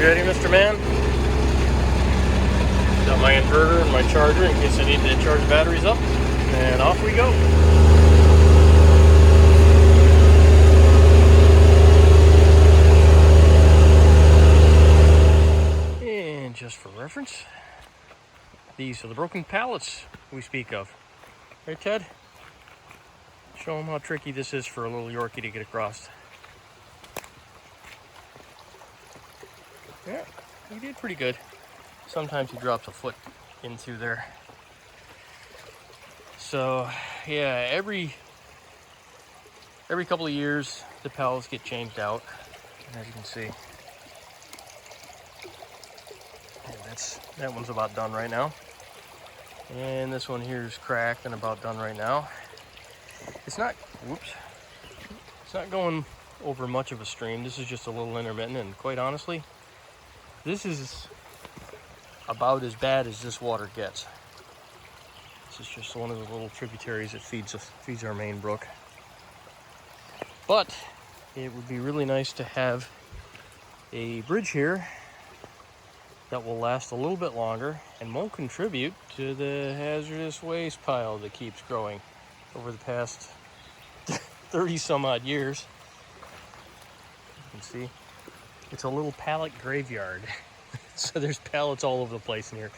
You ready, Mr. Man? Got my inverter and my charger in case I need to charge the batteries up. And off we go. And just for reference, these are the broken pallets we speak of. Right, Ted? Show them how tricky this is for a little Yorkie to get across. Yeah, he did pretty good. Sometimes he drops a foot in through there. So, yeah, every couple of years, the pallets get changed out, as you can see. And that one's about done right now. And this one here is cracked and about done right now. It's not going over much of a stream. This is just a little intermittent, and quite honestly, this is about as bad as this water gets. This is just one of the little tributaries that feeds our main brook. But it would be really nice to have a bridge here that will last a little bit longer and won't contribute to the hazardous waste pile that keeps growing over the past 30 some odd years. You can see it's a little pallet graveyard. So there's pallets all over the place in here.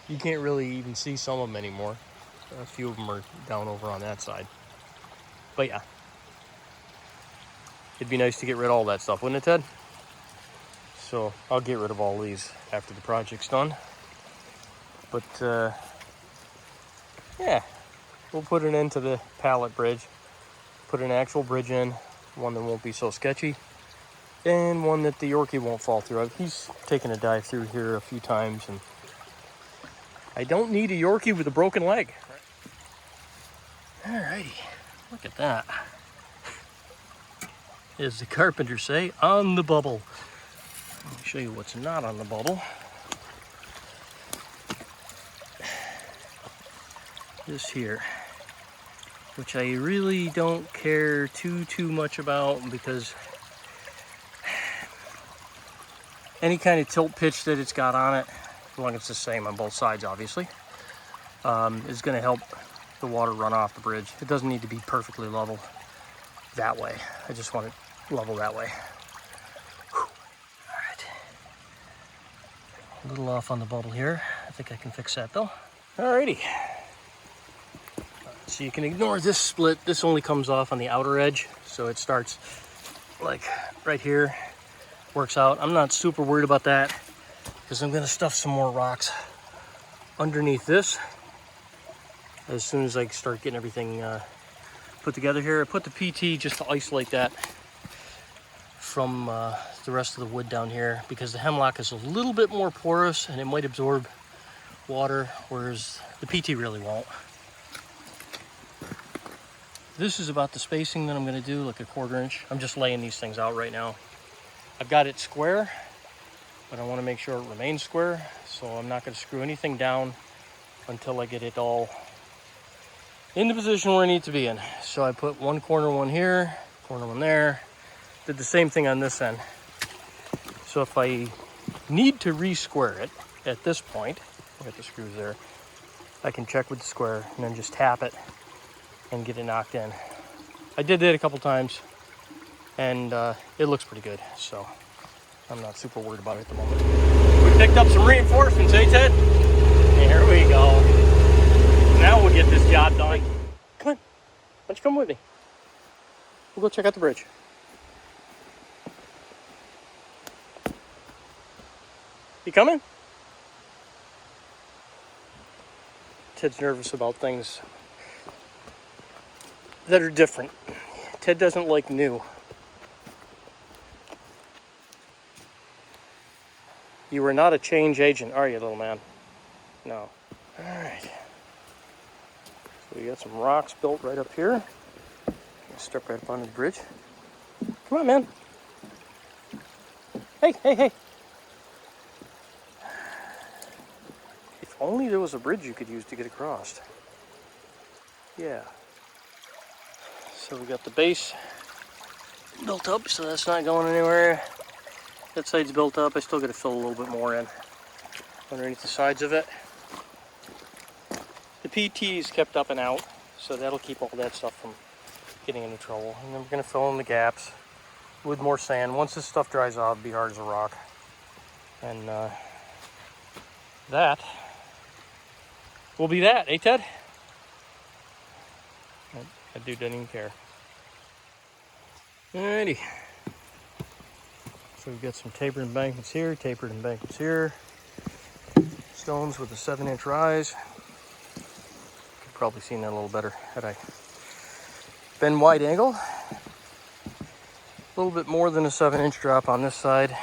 You can't really even see some of them anymore. A few of them are down over on that side. But yeah, it'd be nice to get rid of all that stuff, wouldn't it, Ted? So I'll get rid of all these after the project's done. But yeah, we'll put an end to the pallet bridge. Put an actual bridge in, one that won't be so sketchy, and one that the Yorkie won't fall through. He's taken a dive through here a few times, and I don't need a Yorkie with a broken leg. Alrighty, look at that. As the carpenters say, on the bubble. Let me show you what's not on the bubble. This here, which I really don't care too much about, because any kind of tilt pitch that it's got on it, as long as it's the same on both sides obviously, is going to help the water run off the bridge. It doesn't need to be perfectly level that way. I just want it level that way. Whew. All right. A little off on the bubble here. I think I can fix that though. Alrighty. So you can ignore this split. This only comes off on the outer edge. So it starts like right here, works out. I'm not super worried about that because I'm gonna stuff some more rocks underneath this as soon as I start getting everything put together here. I put the PT just to isolate that from the rest of the wood down here, because the hemlock is a little bit more porous and it might absorb water, whereas the PT really won't. This is about the spacing that I'm going to do, like a 1/4 inch. I'm just laying these things out right now. I've got it square, but I want to make sure it remains square, so I'm not going to screw anything down until I get it all in the position where I need to be in. So I put one corner one here, corner one there. Did the same thing on this end. So if I need to re-square it at this point, I got the screws there, I can check with the square and then just tap it and get it knocked in. I did that a couple times, and it looks pretty good, so I'm not super worried about it at the moment. We picked up some reinforcements, eh, Ted? Here we go. Now we'll get this job done. Come on, why don't you come with me? We'll go check out the bridge. You coming? Ted's nervous about things that are different. Ted doesn't like new. You are not a change agent, are you, little man? No. All right. So we got some rocks built right up here. Step right up onto the bridge. Come on, man. Hey, hey, hey. If only there was a bridge you could use to get across. Yeah. So we got the base built up, so that's not going anywhere. That side's built up. I still got to fill a little bit more in underneath the sides of it. The PT's kept up and out, so that'll keep all that stuff from getting into trouble. And then we're going to fill in the gaps with more sand. Once this stuff dries off, it'll be hard as a rock. And that will be that, eh, Ted? That dude doesn't even care. Alrighty. So we've got some tapered embankments here, tapered embankments here. Stones with a 7-inch rise. Could probably seen that a little better had I been wide angle. A little bit more than a 7-inch drop on this side,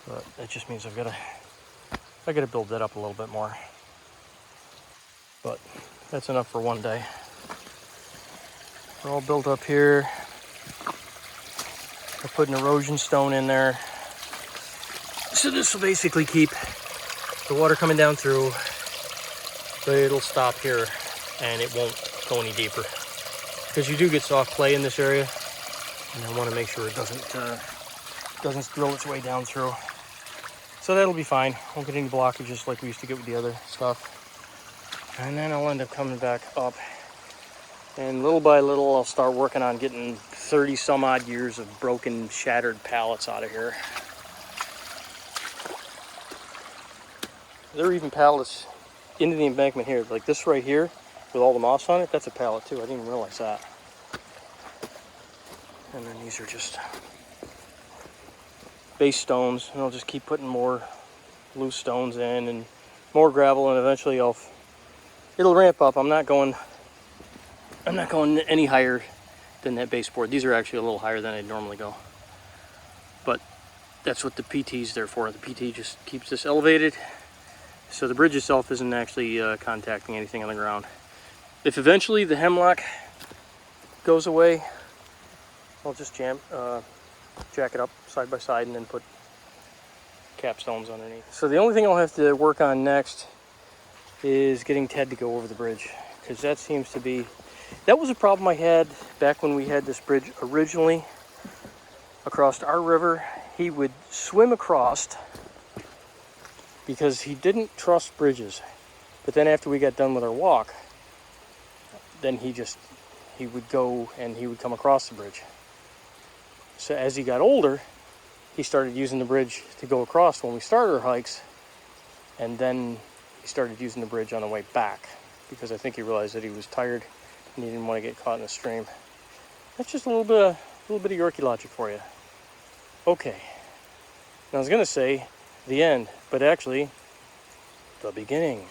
but that just means I gotta build that up a little bit more. But that's enough for one day. We're all built up here. I put an erosion stone in there. So this will basically keep the water coming down through, but it'll stop here and it won't go any deeper. Because you do get soft clay in this area, and I want to make sure it doesn't drill its way down through. So that'll be fine. Won't get any blockages like we used to get with the other stuff. And then I'll end up coming back up. And little by little, I'll start working on getting 30 some odd years of broken, shattered pallets out of here. There are even pallets into the embankment here. Like this right here, with all the moss on it, that's a pallet too. I didn't even realize that. And then these are just base stones. And I'll just keep putting more loose stones in and more gravel, and eventually it'll ramp up. I'm not going any higher than that baseboard. These are actually a little higher than I'd normally go. But that's what the PT's there for. The PT just keeps this elevated, so the bridge itself isn't actually contacting anything on the ground. If eventually the hemlock goes away, I'll just jack it up side by side and then put capstones underneath. So the only thing I'll have to work on next is getting Ted to go over the bridge, because that was a problem I had back when we had this bridge originally across our river. He would swim across because he didn't trust bridges. But then after we got done with our walk, then he would go and he would come across the bridge. So as he got older, he started using the bridge to go across when we started our hikes, and then he started using the bridge on the way back because I think he realized that he was tired and he didn't want to get caught in the stream. That's just a little bit of Yorkie logic for you. Okay. Now I was going to say the end, but actually the beginning.